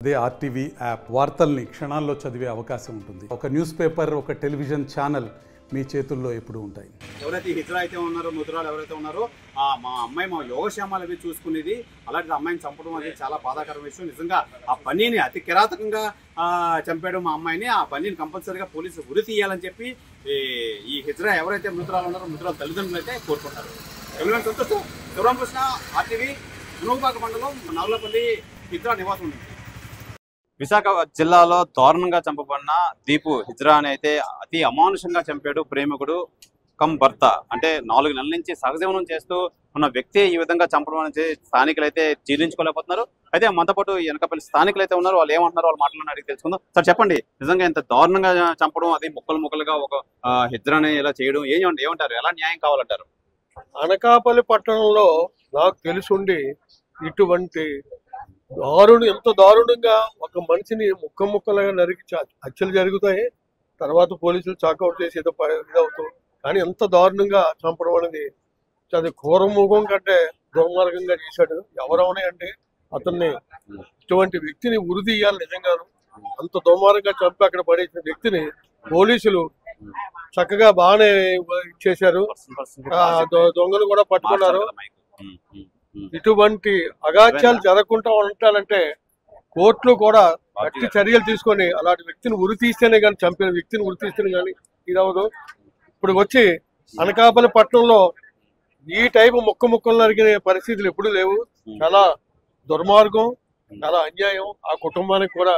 అదే RTV app వార్తల్ని క్షణాల్లో చదివే అవకాశం ఉంటుంది. ఒక న్యూస్ పేపర్, ఒక టెలివిజన్ ఛానల్ మీ చేతుల్లో ఎప్పుడూ ఉంటాయి. ఎవరైతే హిజ్రా అయితే ఉన్నారో, ముద్రాలు ఎవరైతే ఉన్నారో, మా అమ్మాయి మా యోగక్షేమాలు అవి చూసుకునేది. అలాంటి అమ్మాయిని చంపడం అనేది చాలా బాధాకర విషయం. నిజంగా ఆ పన్నీని అతి కిరాతకంగా చంపాడు మా అమ్మాయిని. ఆ పన్నీని కంపల్సరీగా పోలీసులు ఉరి తీయాలని చెప్పి ఈ హిజ్రా ఎవరైతే మృతురాలు ఉన్నారో, మృతురాలు తల్లిదండ్రులు అయితే కోరుకుంటారు. సంతోషం. శివరామకృష్ణ, ఆర్టీవీ, మునుగోపాక మండలం, నవలపల్లి హిజ్రా నివాసం ఉంది. విశాఖ జిల్లాలో దారుణంగా చంపబడిన దీపు హిజ్రా అని అయితే అతి అమానుషంగా చంపాడు ప్రేమికుడు కమ్ భర్త. అంటే 4 నెలల నుంచి సహజీవనం చేస్తూ ఉన్న వ్యక్తి ఈ విధంగా చంపడం అనేది స్థానికులు అయితే జీర్ణించుకోలేకపోతున్నారు. అయితే మనతో పాటు వెనకపల్లి స్థానికులు అయితే ఉన్నారు. వాళ్ళు ఏమంటున్నారు, వాళ్ళు మాటలను అడిగి తెలుసుకుందాం. సార్ చెప్పండి, నిజంగా ఇంత దారుణంగా చంపడం, అది ముక్కలుగా ఒక హిజ్రాని ఇలా చేయడం ఏమంటారు? ఎలా న్యాయం కావాలంటారు? అనకాపల్లి పట్టణంలో నాకు తెలుసుండి ఇటువంటి ఎంత దారుణంగా ఒక మనిషిని ముక్కలుగా నరికి హత్యలు జరుగుతాయి. తర్వాత పోలీసులు చాకౌట్ చేసి ఇదవుతాం. కానీ ఎంత దారుణంగా చంపడం అనేది అది ఘోరముఖం కంటే దుర్మార్గంగా చేశాడు. ఎవరవనే అంటే అతన్ని, ఇటువంటి వ్యక్తిని ఉరి తీయాలి. నిజంగాను అంత దుర్మార్గంగా చంపి అక్కడ పడేసిన వ్యక్తిని పోలీసులు చక్కగా బాగానే చేశారు. దొంగలు కూడా పట్టుకున్నారు. ఇటువంటి అగాత్యాలు జరగకుండా ఉంటాలంటే కోర్టులు కూడా గట్టి చర్యలు తీసుకొని అలాంటి వ్యక్తిని ఉరి తీస్తేనే కానీ, చంపిన వ్యక్తిని ఉరి తీస్తేనే కానీ ఇదవదు. ఇప్పుడు వచ్చి అనకాపల్లి పట్టణంలో ఈ టైపు ముక్కలు నరికిన పరిస్థితులు ఎప్పుడు లేవు. చాలా దుర్మార్గం, చాలా అన్యాయం. ఆ కుటుంబానికి కూడా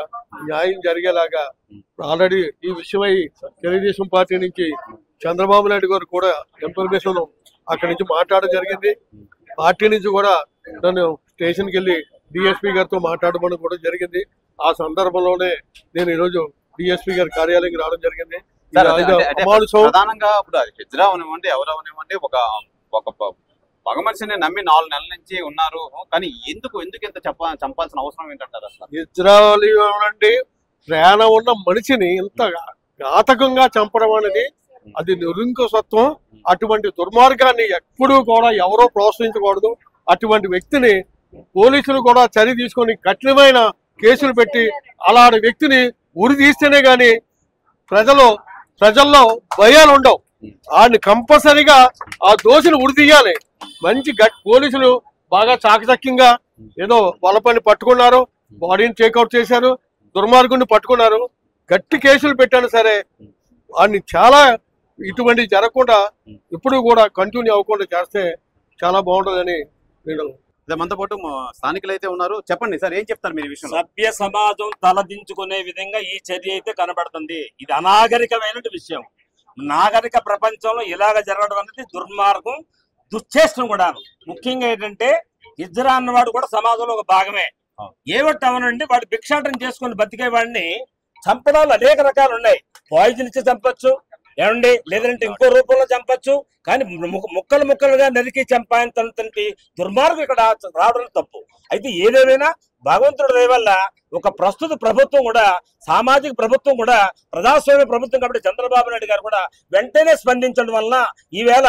న్యాయం జరిగేలాగా ఆల్రెడీ ఈ విషయమై తెలుగుదేశం పార్టీ నుంచి చంద్రబాబు నాయుడు గారు కూడా ఇన్ఫర్మేషన్ అక్కడి నుంచి మాట్లాడడం జరిగింది. పార్టీ నుంచి కూడా నన్ను స్టేషన్కి వెళ్ళి డిఎస్పీ గారితో మాట్లాడమని కూడా జరిగింది. ఆ సందర్భంలోనే నేను ఈరోజు డిఎస్పీ గారి కార్యాలయానికి రావడం జరిగింది. ప్రధానంగా ఇప్పుడు హిజ్రా అవనివ్వండి, ఎవరు అవనివ్వండి, ఒక మగ మనిషిని నమ్మి 4 నెలల నుంచి ఉన్నారు. కానీ ఎందుకు ఇంత చంపాల్సిన అవసరం ఏంటంటారు? అసలు హిజ్రాలు అంటే ప్రాణం ఉన్న మనిషిని ఇంత ఘాతకంగా చంపడం అనేది అది నిరంకుశత్వం. అటువంటి దుర్మార్గాన్ని ఎప్పుడూ కూడా ఎవరో ప్రోత్సహించకూడదు. అటువంటి వ్యక్తిని పోలీసులు కూడా చర్య తీసుకొని కఠినమైన కేసులు పెట్టి అలాంటి వ్యక్తిని ఉరి తీస్తేనే గాని ప్రజల్లో భయాలు ఉండవు. వాడిని కంపల్సరీగా ఆ దోషిని ఉరి తీయాలి. మంచి పోలీసులు బాగా చాకచక్యంగా ఏదో వాళ్ళ పని పట్టుకున్నారు, బాడీని టేక్అవుట్ చేశారు, దుర్మార్గుని పట్టుకున్నారు, గట్టి కేసులు పెట్టాను. సరే, వాడిని చాలా ఇటువంటి జరగకుండా ఇప్పుడు కూడా కంటిన్యూ అవ్వకుండా చేస్తే చాలా బాగుంటుందని నేను. మనతో పాటు స్థానికులు అయితే ఉన్నారు. చెప్పండి సార్, ఏం చెప్తారు మీరు? విషయం సభ్య సమాజం తలదించుకునే విధంగా ఈ చర్య అయితే కనబడుతుంది. ఇది అనాగరికమైన విషయం. నాగరిక ప్రపంచంలో ఇలాగ జరగడం అనేది దుర్మార్గం, దుశ్చేష్టం కూడా. ముఖ్యంగా ఏంటంటే హిజ్రా అన్నవాడు కూడా సమాజంలో ఒక భాగమే. ఏవట్టి అవనండి, వాడు భిక్షాటం చేసుకుని బతికే వాడిని చంపడాలు అనేక రకాలు ఉన్నాయి. పాయిజన్ ఇచ్చి చంపొచ్చు, ఏమండి, లేదంటే ఇంకో రూపంలో చంపొచ్చు. కానీ ముక్కలుగా నరికి చంపాయంతంటి దుర్మార్గం ఇక్కడ రావడం తప్పు. అయితే ఏదేమైనా భగవంతుడి దయ వల్ల ఒక ప్రస్తుత ప్రభుత్వం కూడా, సామాజిక ప్రభుత్వం కూడా, ప్రజాస్వామ్య ప్రభుత్వం కాబట్టి చంద్రబాబు నాయుడు గారు కూడా వెంటనే స్పందించడం వలన ఈవేళ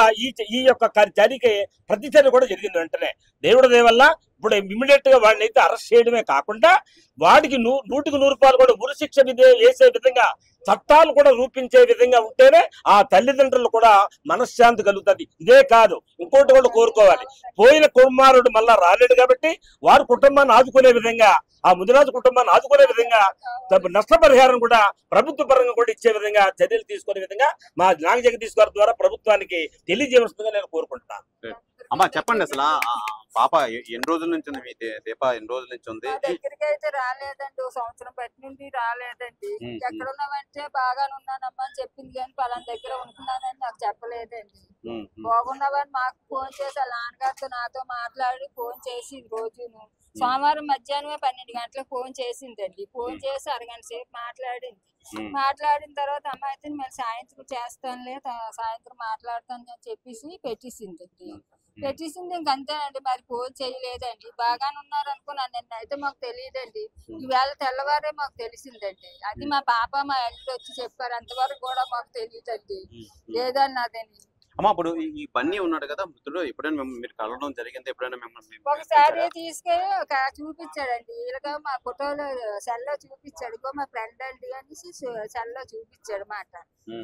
ఈ యొక్క చర్యకి ప్రతిచర్య కూడా జరిగింది. వెంటనే దేవుడి దయ వల్ల ఇప్పుడు ఇమీడియట్ గా వాడిని అయితే అరెస్ట్ చేయడమే కాకుండా వాడికి 100కి 100 రూపాయలు కూడా ఉరిశిక్ష వేసే విధంగా చట్టాలు కూడా రూపించే విధంగా ఉంటేనే ఆ తల్లిదండ్రులు కూడా మనశ్శాంతి కలుగుతుంది. ఇదే కాదు, ఇంకోటి కూడా కోరుకోవాలి. పోయిన కుమారుడు మళ్ళా రాలేడు కాబట్టి వారి కుటుంబాన్ని ఆదుకునే విధంగా, ఆ ముదిరాజు కుటుంబాన్ని ఆదుకునే విధంగా నష్టపరిహారం కూడా ప్రభుత్వ పరంగా కూడా ఇచ్చే విధంగా చర్యలు తీసుకునే విధంగా మా నాగజగదీష్ గారి ద్వారా ప్రభుత్వానికి తెలియజేయవలసిందిగా నేను కోరుకుంటున్నాను. అమ్మా చెప్పండి, అసలు పాప ఎన్ని రోజుల నుంచి ఉంది? దీప ఎన్ని రోజుల నుంచి ఉంది? దగ్గరికి అయితే రాలేదండి, 1 సంవత్సరం బట్టి నుండి రాలేదండి. ఎక్కడున్నావంటే బాగానే ఉన్నానమ్మా అని చెప్పింది, కానీ పలానా దగ్గర ఉంటున్నానని నాకు చెప్పలేదండి. బాగున్నావని మాకు ఫోన్ చేసి వాళ్ళ నాన్నగారితో నాతో మాట్లాడి ఫోన్ చేసి రోజును సోమవారం మధ్యాహ్నమే 12 గంటలకు ఫోన్ చేసిందండి. ఫోన్ చేసి అరగంట సేపు మాట్లాడింది. మాట్లాడిన తర్వాత అమ్మాయితో మళ్ళీ సాయంత్రం చేస్తానులే, సాయంత్రం మాట్లాడతాను అని చెప్పేసి పెట్టేసిందండి. ఇంకంతేనండి. మరి ఫోన్ చేయలేదండి. బాగానే ఉన్నారు అనుకున్నాను. నిన్న అయితే మాకు తెలియదండి. ఈవేళ తెల్లవారే మాకు తెలిసిందండి. అది మా పాప మా అల్లుడు వచ్చి చెప్పారు. అంతవరకు కూడా మాకు తెలియదండి లేదన్నదని. అమ్మా ఇప్పుడు ఈ బన్నీ ఉన్నాడు కదా మృతుడు, ఎప్పుడైనా మీరు కలవడం జరిగింది? ఎప్పుడైనా ఒకసారి తీసుకెళ్ళి చూపించాడండి, ఇలాగ మా ఫోటోలో సెల్లో చూపించాడు, ఇగో మా ఫ్రెండ్ అండి అనేసి సెల్లో చూపించాడు మాట.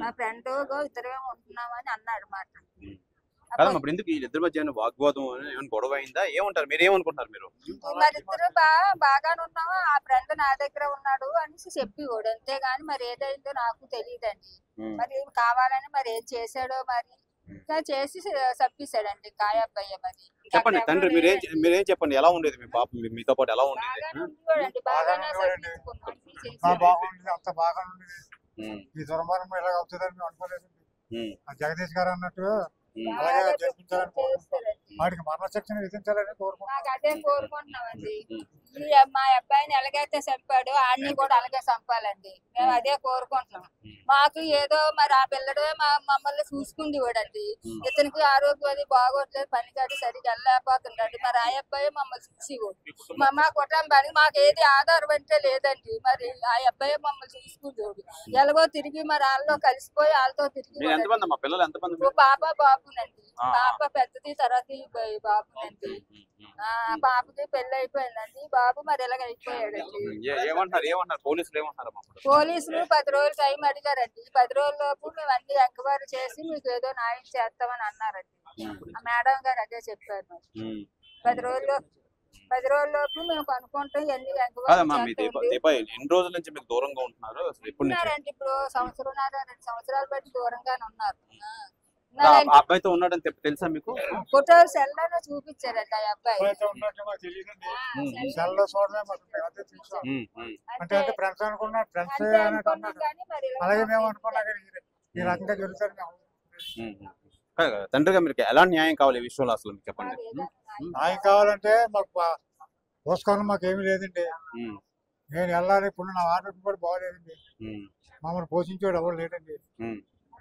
మా ఫ్రెండ్ ఇద్దరే ఉంటున్నామని అన్నాడు మాట. ఇప్పుడు ఎందుకు వీళ్ళిద్దరి మధ్య వాగ్వాదం ఏమైనా గొడవ అయిందా? ఏమంటారు మీరు? ఏమనుకుంటున్నారు మీరు? మరి ఇద్దరు బాగానే ఉన్నాము, ఆ ఫ్రెండ్ నా దగ్గర ఉన్నాడు అనేసి చెప్పివాడు, అంతేగాని మరి ఏదైందో నాకు తెలియదండి. మరి కావాలని మరి ఏం చేశాడో మరి చేసి చంపేశాడండి కాయబ్బయ్య. మరి చెప్పండి తండ్రి, మీరేం చెప్పండి, ఎలా ఉండేది మీ పాప మీతో పాటు? ఎలా ఉండేది? బాగానే బాగుండేది, అంత బాగా ఉండేది. ఈ దుర్మార్గం ఇలాగ అవుతుందని మేము అనుకోలేదు. జగదీష్ గారు అన్నట్టు అలాగే జరిపించాలని కోరుకుంటున్నాం, వాడికి మరణశిక్షణ విధించాలని కోరుకుంటున్నామండి. మా అబ్బాయిని ఎలాగైతే చంపాడు ఆడిని కూడా అలాగే చంపాలండి, మేము అదే కోరుకుంటున్నాం. మాకు ఏదో మరి ఆ పిల్లడే మమ్మల్ని చూసుకుంది కూడండి, ఇతనికి ఆరోగ్యం అది బాగోట్లేదు, పనికాడి సరిగ్గా వెళ్ళలేకపోతున్నాడు. మరి ఆ అబ్బాయి మమ్మల్ని చూసి మా కుటుంబానికి మాకు ఏది ఆధారం అంటే లేదండి. మరి ఆ అబ్బాయి మమ్మల్ని చూసుకుంటాడు, ఎలాగో తిరిగి మరి వాళ్ళలో కలిసిపోయి వాళ్ళతో తిరిగి పాప బాబునండి. పాప పెద్దది, తర్వాత బాబునండి. పాపకి పెళ్లి అయిపోయిందండి, బాబు మరి ఇలాగ అయిపోయాడండి. పోలీసులు 10 రోజులు టైం అడిగారండి, 10 రోజుల లోపు మేము అన్ని ఎంక్వైరీ చేసి మీకు ఏదో న్యాయం చేస్తామని అన్నారండి. ఆ మేడం గారు అదే చెప్పారు. మరి 10 రోజుల లోపు మేము కనుక్కుంటాం ఎన్ని ఎన్ని రోజుల నుంచి మీకు దూరంగా ఉంటున్నారు? ఉన్నారండి ఇప్పుడు 1 సంవత్సరం 2 సంవత్సరాలు బట్టి దూరంగానే ఉన్నారు. అబ్బాయితో ఉన్నాడని తెలుసా మీకు? ఫోటోలు సెల్లోనే చూపించారండి ఆ అబ్బాయి. అంటే ఫ్రెండ్స్ అనుకున్నా, ఫ్రెండ్స్ అలాగే మేము అనుకున్నా ఈ రకంగా జరుగుతుంది. తండ్రిగా మీరు ఎలాంటి న్యాయం కావాలి ఈ విషయంలో అసలు చెప్పండి. న్యాయం కావాలంటే మాకు పోసుకోవడం మాకేమీ లేదండి. నేను వెళ్ళాలి, ఇప్పుడు నా ఆరోగ్యం కూడా బాగోలేదండి, మమ్మల్ని పోషించేవాడు ఎవరు లేదండి.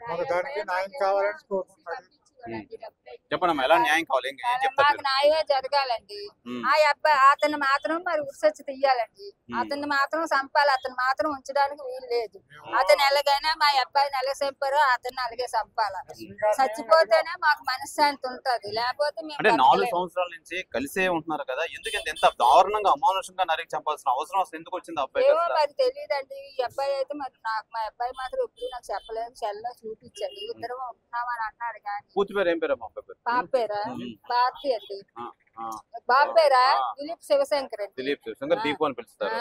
మాకు దానికి న్యాయం కావాలని కోరుకుంటున్నాడు. చెప్పండి ఎలా న్యాయం కావాలి? మాకు న్యాయమే జరగాలండి. ఆ అబ్బాయి అతన్ని మాత్రం మరి ఉరిసొచ్చి తీయాలండి, అతన్ని మాత్రం చంపాలి, అతను మాత్రం ఉంచడానికి వీలు లేదు. అతను ఎలాగైనా మా అబ్బాయిని ఎలా చంపారో అతన్ని అలాగే చంపాలి. చచ్చిపోతేనే మాకు మనశ్శాంతి ఉంటది, లేకపోతే అంటే 4 సంవత్సరాల నుంచి కలిసే ఉంటున్నారు కదా, ఎందుకంటే ఎంత దారుణంగా అమానుషంగా నరికి చంపాల్సిన అవసరం అసలు ఎందుకు వచ్చింది అబ్బాయి? ఏమో మరి తెలియదండి. ఈ అబ్బాయి అయితే మరి నాకు మా అబ్బాయి మాత్రం ఎప్పుడు నాకు చెప్పలేదు, సెల్లో చూపించండి ఇద్దరు ఉంటున్నామని అన్నాడు. కానీ పూర్తి పేరు ఏం పేరు? పాప పేరా? భారతి అండి. బాబు పేరా? దిలీప్ శివశంకర్ అండి. దిలీప్ శివశంకర్. దీపు అని పిలుస్తారు.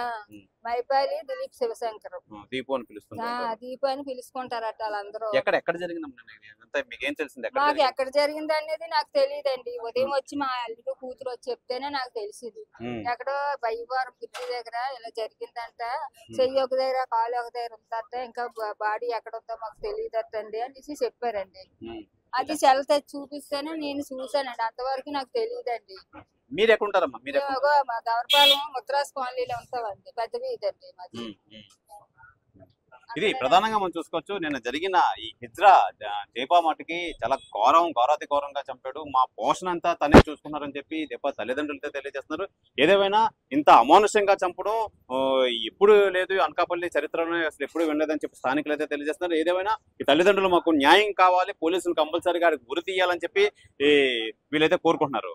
మైపాలి దిలీప్ శివశంకర్. దీపు అని పిలుస్తారు. దీపు అని పిలుచుకుంటారట వాళ్ళందరూ. ఎక్కడ జరిగింది మీకేం తెలిసింది? మాకు ఎక్కడ జరిగింది అనేది నాకు తెలియదండి. ఉదయం వచ్చి మా అల్లుడు కూతురు వచ్చి చెప్తేనే నాకు తెలిసింది. ఎక్కడో బయ్యవారం బ్రిడ్జి దగ్గర ఇలా జరిగిందంట, చెయ్యి ఒక దగ్గర కాలు ఒక దగ్గర ఉందంట, ఇంకా బాడీ ఎక్కడ ఉందో మాకు తెలియదటండి అనేసి చెప్పారండి. అది సెల్ తెచ్చి చూపిస్తేనే నేను చూసానండి, అంతవరకు నాకు తెలియదండి. మీరు ఎక్కడ ఉంటారమ్మా? మా గవర్పాలెం ముద్రాస్ కాలనీలో ఉంటామండి, పెద్ద వీధండి మాది. ఇది ప్రధానంగా మనం చూసుకోవచ్చు. నిన్న జరిగిన ఈ హిజ్రా దీపా మటుకి చాలా ఘోరాతి ఘోరంగా చంపాడు. మా పోషణ అంతా తనే చూసుకున్నారని చెప్పి దీపా తల్లిదండ్రులతో తెలియజేస్తున్నారు. ఏదేమైనా ఇంత అమానుషంగా చంపడం ఎప్పుడు లేదు, అనకాపల్లి చరిత్రలో అసలు ఎప్పుడు వినలేదని చెప్పి స్థానికులు అయితే తెలియజేస్తున్నారు. ఏదేమైనా ఈ తల్లిదండ్రులు మాకు న్యాయం కావాలి, పోలీసులు కంపల్సరీగా ఉరి తీయాలని చెప్పి వీళ్ళైతే కోరుకుంటున్నారు.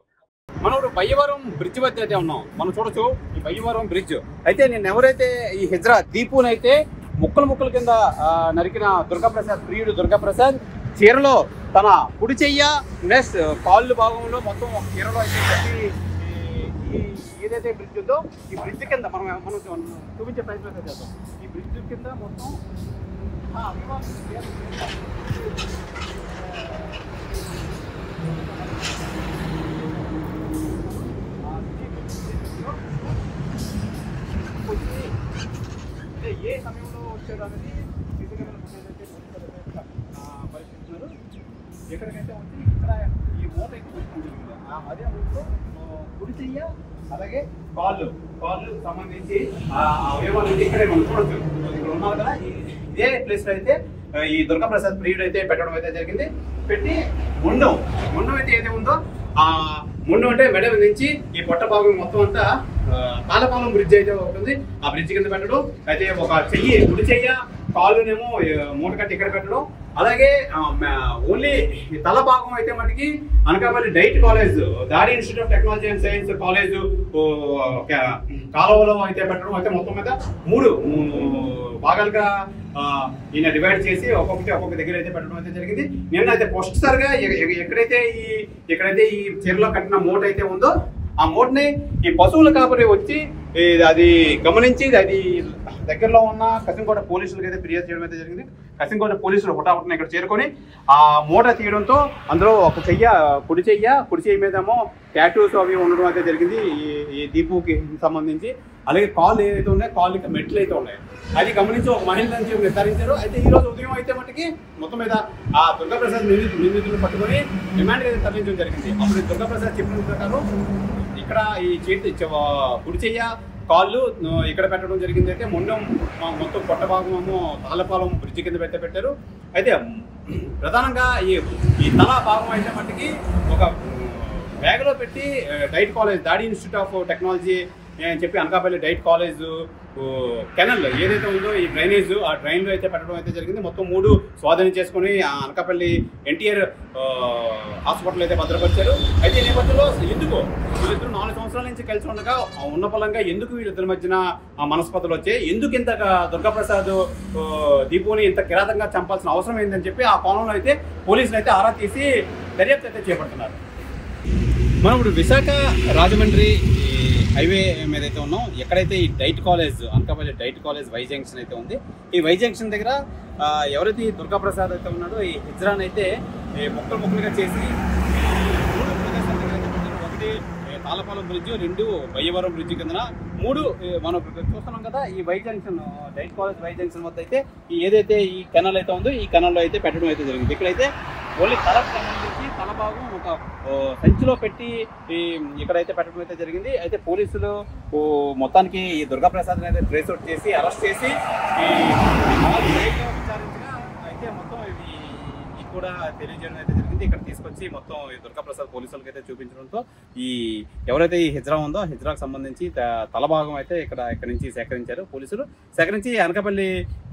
మనం ఇప్పుడు బయ్యవరం బ్రిడ్జ్ వద్ద అయితే ఉన్నాం. మనం చూడొచ్చు ఈ బయ్యవరం బ్రిడ్జ్ అయితే నిన్న ఎవరైతే ఈ హిజ్రా దీపునైతే ముక్కల కింద నరికిన దుర్గాప్రసాద్, ప్రియుడు దుర్గాప్రసాద్ చీరలో తన కుడి చెయ్య నెక్స్ట్ కాళ్ళు భాగంలో మొత్తం ఒక చీరలో అయితే పెట్టి ఏదైతే బ్రిడ్జ్ ఉందో ఈ బ్రిడ్జ్ కింద మనం చూపించే ప్రయత్నం అయితే చేద్దాం. ఈ బ్రిడ్జ్ కింద మొత్తం ఏ సమయంలో వచ్చాడు అనేది పరిశీలిస్తున్నారు. ఎక్కడికైతే వచ్చి ఇక్కడ ఈ మూట ఎక్కువ అదే మూటలో కుడి చెయ్య అలాగే కాళ్ళు సంబంధించి అవయవాలు ఇక్కడే మనం చూడొచ్చు. ఇక్కడ ఉన్నారు కదా, ఇదే ప్లేస్ లో అయితే ఈ దుర్గాప్రసాద్ ప్రియుడు అయితే పెట్టడం అయితే జరిగింది. పెట్టి ముండం అయితే ఏది ఉందో ఆ ముండం అంటే మెడ నుంచి ఈ పొట్ట భాగం మొత్తం అంతా తాళపాలెం బ్రిడ్జ్ అయితే ఉంటుంది. ఆ బ్రిడ్జ్ కింద పెట్టడం, అయితే ఒక చెయ్యి కుడి చెయ్య కాళ్ళనేమో మూట కట్టి ఇక్కడ పెట్టడం. అలాగే ఓన్లీ తల భాగం అయితే మటుకి అనకాపల్లి డైట్ కాలేజ్, దాడి institute of technology and science college కాలువలో అయితే పెట్టడం. అయితే మొత్తం మీద 3 భాగాలుగా ఈయన డివైడ్ చేసి ఒక్కొక్క దగ్గర అయితే పెట్టడం అయితే జరిగింది. నిన్న అయితే ఫస్ట్ సారిగా ఎక్కడైతే ఈ చీరలో కట్టిన మూట అయితే ఉందో ఆ మూటని ఈ పశువుల కాపరి వచ్చి అది గమనించి అది దగ్గరలో ఉన్న కసింకోట పోలీసులకు అయితే ఫిర్యాదు చేయడం అయితే జరిగింది. కసింకోట పోలీసులు హుటాహుటిన ఇక్కడ చేరుకొని ఆ మూట తీయడంతో అందులో ఒక కుడి చెయ్యి మీదేమో టాటూస్ అవి ఉండడం అయితే జరిగింది ఈ దీపుకి సంబంధించి. అలాగే కాళ్ళు ఏదైతే ఉన్నాయో కాళ్ళకి మెట్లు అయితే ఉన్నాయి. అది గమనించి ఒక మహిళ అని చెప్పి నిర్ధారించారు. అయితే ఈ రోజు ఉదయం అయితే మటుకి మొత్తం మీద ఆ దుర్గాప్రసాద్ నిందితులను పట్టుకొని రిమాండ్కి అయితే తరలించడం జరిగింది. అప్పుడు దుర్గాప్రసాద్ చెప్పిన ప్రకారం ఇక్కడ ఈ చేతి కుడి చెయ్య కాళ్ళు ఇక్కడ పెట్టడం జరిగింది. అయితే మొత్తం పొట్ట భాగమేమో తాళపాలెం బ్రిడ్జ్ కింద పెట్టారు. అయితే ప్రధానంగా ఈ తల భాగం అయితే మటుకి ఒక బ్యాగ్లో పెట్టి డైట్ కాలేజ్, దాడి ఇన్స్టిట్యూట్ ఆఫ్ టెక్నాలజీ అని చెప్పి అనకాపల్లి డైట్ కాలేజ్ కెనల్ ఏదైతే ఉందో ఈ డ్రైనేజ్, ఆ డ్రైన్లో అయితే పెట్టడం అయితే జరిగింది. మొత్తం 3 స్వాధీనం చేసుకుని అనకాపల్లి ఎన్టీఆర్ హాస్పిటల్ అయితే భద్రపరిచారు. అయితే ఈ నేపథ్యంలో ఎందుకు వీళ్ళిద్దరు 4 సంవత్సరాల నుంచి కలిసి ఉండగా ఉన్న పలంగా ఎందుకు వీళ్ళిద్దరి మధ్యన మనస్పర్ధలు వచ్చాయి, ఎందుకు ఇంత దుర్గాప్రసాద్ దీపుని ఇంత కిరాతంగా చంపాల్సిన అవసరం ఏందని చెప్పి ఆ కోణంలో అయితే పోలీసులు అయితే ఆరా తీసి దర్యాప్తు అయితే చేపడుతున్నారు. మనం ఇప్పుడు విశాఖ రాజమండ్రి హైవే మీద అయితే ఉన్నాం. ఎక్కడైతే ఈ diet college, Anakapalli diet college Y junction అయితే ఉంది. ఈ వై జంక్షన్ దగ్గర ఎవరైతే ఈ దుర్గాప్రసాద్ అయితే ఉన్నాడో ఈ హిజ్రాన్ అయితే ముక్కలుగా చేసి 3 ప్రదేశాల దగ్గర అయితే పెట్టారు. ఒకటి తాళపాలెం బ్రిడ్జ్, 2 బయ్యవరం బ్రిడ్జ్ కింద, 3 మనం చూస్తున్నాం కదా ఈ Y junction, diet college Y junction వద్ద అయితే ఏదైతే ఈ కెనాల్ అయితే ఉందో ఈ కెనాల్లో అయితే పెట్టడం అయితే జరిగింది. ఇక్కడైతే ఓన్లీ తలకు సంబంధించి తల భాగం ఒక సంచిలో పెట్టి ఇక్కడైతే పెట్టడం అయితే జరిగింది. అయితే పోలీసులు మొత్తానికి ఈ దుర్గాప్రసాద్ అయితే ట్రేస్ అవుట్ చేసి అరెస్ట్ చేసి విచారించగా అయితే మొత్తం ఇది కూడా తెలియజేయడం అయితే జరిగింది. ఇక్కడ తీసుకొచ్చి మొత్తం ఈ దుర్గాప్రసాద్ పోలీసులకు అయితే చూపించడంతో ఈ ఎవరైతే ఈ హిజ్రా ఉందో హిజ్రాకు సంబంధించి తల భాగం అయితే ఇక్కడ నుంచి సేకరించారు పోలీసులు. సేకరించి అనకాపల్లి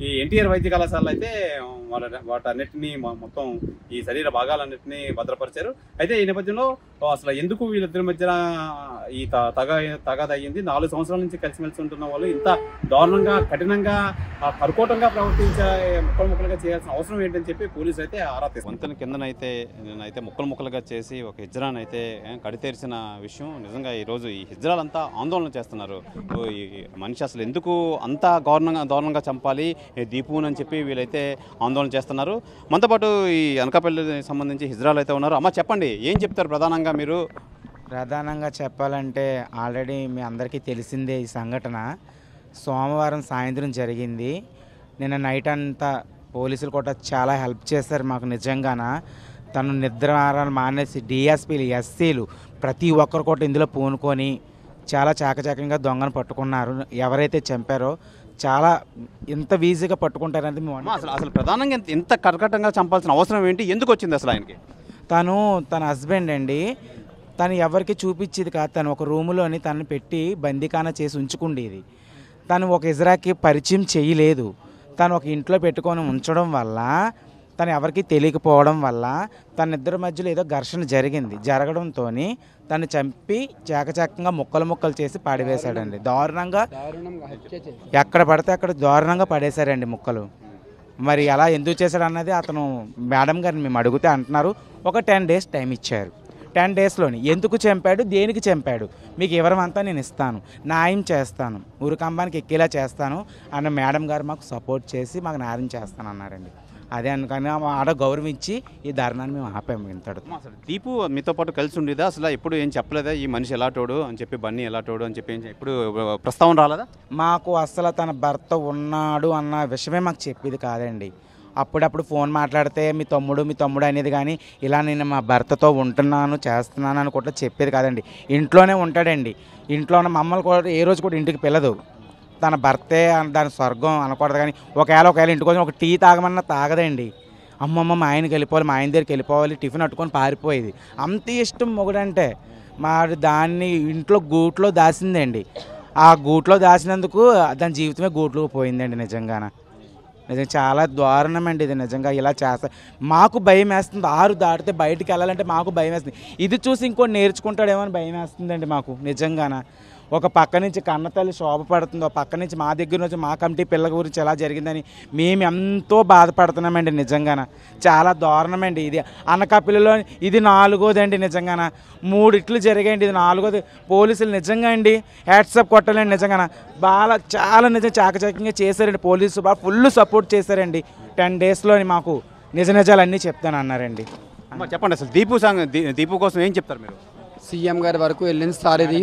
ఈ ఎన్టీఆర్ వైద్య కళాశాలలో అయితే వాటన్నిటినీ మొత్తం ఈ శరీర భాగాలన్నింటినీ భద్రపరిచారు. అయితే ఈ నేపథ్యంలో అసలు ఎందుకు వీళ్ళిద్దరి మధ్యన ఈ తగాద అయ్యింది, 4 సంవత్సరాల నుంచి కలిసిమెలిసి ఉంటున్న వాళ్ళు ఇంత దారుణంగా, కఠినంగా, కర్కోటంగా ప్రవర్తించే ముక్కలుగా చేయాల్సిన అవసరం ఏంటని చెప్పి పోలీసులు అయితే ఆరా తీస్తారు. వంతెన కిందనైతే నేనైతే ముక్కలుగా చేసి ఒక హిజ్రాన్ అయితే కడితేర్చిన విషయం నిజంగా ఈరోజు ఈ హిజ్రాలంతా ఆందోళన చేస్తున్నారు. ఈ మనిషి అసలు ఎందుకు అంత దారుణంగా చంపాలి దీపుని అని చెప్పి వీళ్ళైతే ఆందోళన చేస్తున్నారు. మనతో పాటు ఈ అనకాపల్లికి సంబంధించి హిజ్రాలు అయితే ఉన్నారు. అమ్మ చెప్పండి, ఏం చెప్తారు ప్రధానంగా మీరు? ప్రధానంగా చెప్పాలంటే ఆల్రెడీ మీ అందరికీ తెలిసిందే ఈ సంఘటన. సోమవారం సాయంత్రం జరిగింది. నిన్న నైట్ అంతా పోలీసులు కూడా చాలా హెల్ప్ చేశారు మాకు. నిజంగాన తను నిద్రారాలు మానేసి డిఎస్పీలు, ఎస్సీలు ప్రతి ఒక్కరు కూడా ఇందులో పూనుకొని చాలా చాకచక్యంగా దొంగను పట్టుకున్నారు. ఎవరైతే చంపారో చాలా ఇంత ఈజీగా పట్టుకుంటారనేది మేము అసలు ప్రధానంగా ఇంత కర్కటంగా చంపాల్సిన అవసరం ఏంటి, ఎందుకు వచ్చింది అసలు ఆయనకి? తన హస్బెండ్ అండి, తను ఎవరికి చూపించేది కాదు. తను ఒక రూములోని తనని పెట్టి బందీఖానా చేసి ఉంచుకుండేది. తను ఒక ఇజ్రాకి పరిచయం చేయలేదు. తను ఒక ఇంట్లో పెట్టుకొని ఉంచడం వల్ల, తను ఎవరికి తెలియకపోవడం వల్ల తన ఇద్దరి మధ్యలో ఏదో ఘర్షణ జరగడంతో తను చంపి చాకచక్యంగా ముక్కలు చేసి పాడివేశాడండి. దారుణంగా ఎక్కడ పడితే అక్కడ దారుణంగా పడేశారండి ముక్కలు. మరి అలా ఎందుకు చేశాడు అన్నది అతను మేడం గారిని మేము అడిగితే అంటున్నారు ఒక 10 days టైం ఇచ్చారు. 10 daysలోని ఎందుకు చంపాడు, దేనికి చంపాడు, మీకు వివరమంతా నేను ఇస్తాను, న్యాయం చేస్తాను, ఊరికంబానికి ఎక్కేలా చేస్తాను అన్న మేడం గారు మాకు సపోర్ట్ చేసి మాకు న్యాయం చేస్తాను అన్నారండి. అదే అందుకని ఆడ గౌరవించి ఈ ధర్నాన్ని మేము ఆపాము. ఇంతడు అసలు దీపు మీతో పాటు కలిసి ఉండేదా? అసలు ఎప్పుడు ఏం చెప్పలేదా ఈ మనిషి ఎలాటోడు అని చెప్పి, బన్నీ ఎలాటోడు అని చెప్పి ఎప్పుడు ప్రస్తావన రాలేదా? మాకు అసలు తన భర్త ఉన్నాడు అన్న విషయమే మాకు చెప్పేది కాదండి. అప్పుడప్పుడు ఫోన్ మాట్లాడితే మీ తమ్ముడు అనేది కానీ ఇలా నేను మా భర్తతో ఉంటున్నాను చేస్తున్నాను అని కూడా చెప్పేది కాదండి. ఇంట్లోనే ఉంటాడండి. ఇంట్లో ఉన్న మమ్మల్ని కూడా ఏ రోజు కూడా ఇంటికి పిల్లదు. తన భర్తే దాని స్వర్గం అనకూడదు. కానీ ఒకవేళ ఇంటికి వచ్చి ఒక టీ తాగమన్నా తాగదండి. అమ్మమ్మ మా ఆయనకి వెళ్ళిపోవాలి, మా ఆయన దగ్గరికి వెళ్ళిపోవాలి, టిఫిన్ అట్టుకొని పారిపోయేది. అంత ఇష్టం మొగుడంటే. మరి దాన్ని ఇంట్లో గూట్లో దాసిందండి. ఆ గూట్లో దాచినందుకు దాని జీవితమే గూట్లో పోయిందండి. నిజంగా చాలా దారుణం అండి ఇది. నిజంగా ఇలా చేస్తా మాకు భయం వేస్తుంది. 6 దాటితే బయటికి వెళ్ళాలంటే మాకు భయం వేస్తుంది. ఇది చూసి ఇంకో నేర్చుకుంటాడేమో అని భయం వేస్తుందండి మాకు. నిజంగాన ఒక పక్క నుంచి కన్నతల్లి శోభ పడుతుంది, ఒక పక్క నుంచి మా దగ్గర నుంచి మా కమిటీ పిల్లల గురించి ఎలా జరిగిందని మేము ఎంతో బాధపడుతున్నామండి. నిజంగాన చాలా దారుణమండి ఇది. అనకాపల్లిలో ఇది 4వదండి. నిజంగాన 3 ఇట్లు జరిగాయండి, ఇది 4వది. పోలీసులు నిజంగా అండి హ్యాట్సప్ కొట్టాలండి. నిజంగాన చాలా నిజం చాకచక్యంగా చేశారండి. పోలీసు బాగా ఫుల్ సపోర్ట్ చేశారండి. 10 డేస్లోని మాకు నిజాలన్నీ చెప్తాను అన్నారండి. చెప్పండి అసలు దీపు కోసం ఏం చెప్తారు మీరు? సీఎం గారి వరకు వెళ్ళింది సార్, ఇది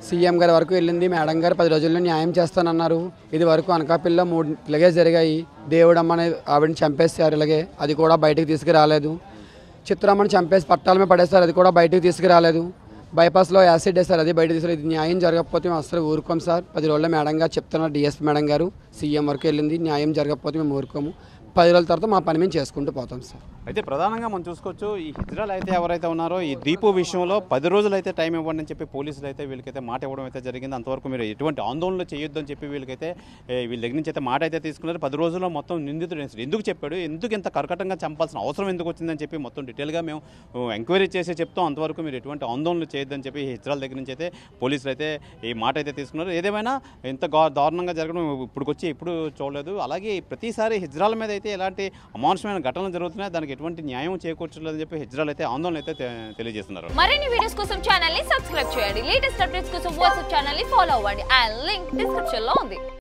సీఎం గారి వరకు వెళ్ళింది. మేడం గారు 10 రోజుల్లో న్యాయం చేస్తానన్నారు. ఇది వరకు అనకాపల్లిలో 3 ఇలాగే జరిగాయి. దేవుడమ్మని ఆవిడని చంపేస్తారు ఇలాగే, అది కూడా బయటకు తీసుకురాలేదు. చిత్రమ్మని చంపేసి పట్టాల మీద పడేస్తారు, అది కూడా బయటకు తీసుకురాలేదు. బైపాస్లో యాసిడ్ వేస్తారు, అది బయట తీసుకురా. ఇది న్యాయం జరగకపోతే మేము అసలు ఊరుకోం సార్. 10 రోజుల్లో మేడం గారు చెప్తున్నారు, డిఎస్పీ మేడం గారు సీఎం వరకు వెళ్ళింది. న్యాయం జరగకపోతే మేము ఊరుకోము. 10 రోజుల తర్వాత మా పని మేము చేసుకుంటూ పోతాం సార్. అయితే ప్రధానంగా మనం చూసుకోవచ్చు, ఈ హిజ్రాలు అయితే ఎవరైతే ఉన్నారో ఈ దీపు విషయంలో 10 రోజులు అయితే టైం ఇవ్వండి అని చెప్పి పోలీసులు అయితే వీళ్ళకైతే మాట ఇవ్వడం అయితే జరిగింది. అంతవరకు మీరు ఎటువంటి ఆందోళనలు చేయొద్దు అని చెప్పి వీళ్ళకైతే వీళ్ళ దగ్గర నుంచి అయితే మాట అయితే తీసుకున్నారు. 10 రోజుల్లో మొత్తం నిందితుడు ఎందుకు చెప్పాడు, ఎందుకు ఇంత కర్కటంగా చంపాల్సిన అవసరం ఎందుకు వచ్చిందని చెప్పి మొత్తం డీటెయిల్గా మేము ఎంక్వైరీ చేసి చెప్తాం. అంతవరకు మీరు ఎటువంటి ఆందోళనలు చేయొద్దని చెప్పి హిజ్రాల దగ్గర నుంచి అయితే పోలీసులు అయితే ఈ మాట అయితే తీసుకున్నారు. ఏదేమైనా ఇంత దారుణంగా జరగడం ఇప్పుడు చూడలేదు. అలాగే ప్రతిసారి హిజ్రాల మీద అయితే ఎలాంటి అమానుషమైన ఘటనలు జరుగుతున్నాయి, దానికి ఎటువంటి న్యాయం చేకూర్చలేదని చెప్పి హిజ్రాలు అయితే ఆందోళన అయితే తెలియజేస్తున్నారు. మరిన్ని వీడియోస్ కోసం ఛానల్ ని సబ్స్క్రైబ్ చేయండి. లేటెస్ట్ అప్డేట్స్ కోసం వాట్సాప్ ఛానల్ ని ఫాలో అవ్వండి. ఆ లింక్ డిస్క్రిప్షన్ లో ఉంది.